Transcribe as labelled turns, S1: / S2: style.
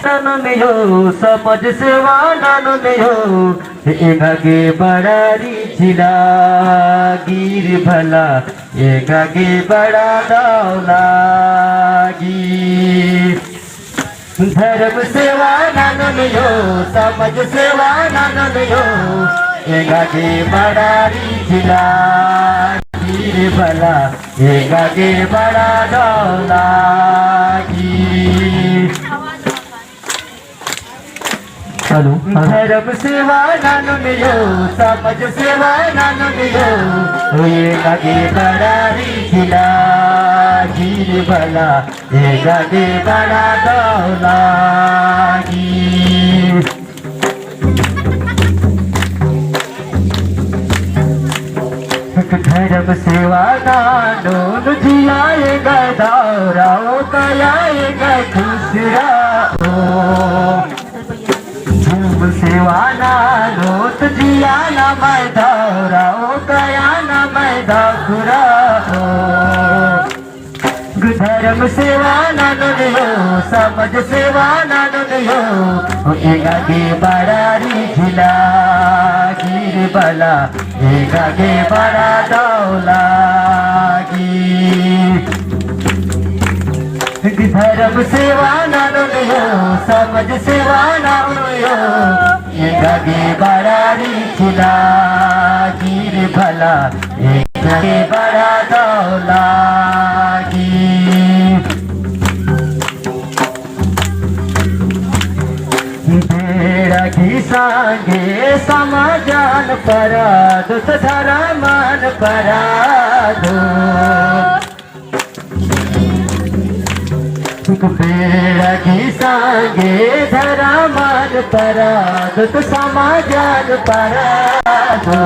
S1: नाननियो समाज सेवा नाननियो एगागे बड़ारी जिला गिर भला एगागे बड़ा दौलागी धर्म सेवा नाननियो समाज सेवा नाननियो एगागे बड़ारी जिला गिर भला एगागे बड़ा दौलागी धर्म सेवा नाननियो समाज सेवा नाननियो एगागे बड़ारी जिला गिर भला एगागे बड़ा दौलागी धर्म सेवा नानोन जियाएगा दौराओ कयाएगा खुशराओ धर्म सेवा नानोत जिया ना मैं दौराओ कया ना मैं दौराओ धर्म सेवा नाननियो समाज सेवा नाननियो एगागे बड़ारी जिला गिर भला एगागे बड़ा दौलागी धर्म सेवा नाननियो समाज सेवा नाननियो एगागे बड़ारी जिला गिर भला एगागे बड़ा दौलागी भेड़ा घिसांगे समाजान पराधो धर्मान पराधो भेड़ा घिसांगे धर्मान पराधो समाजान पराधो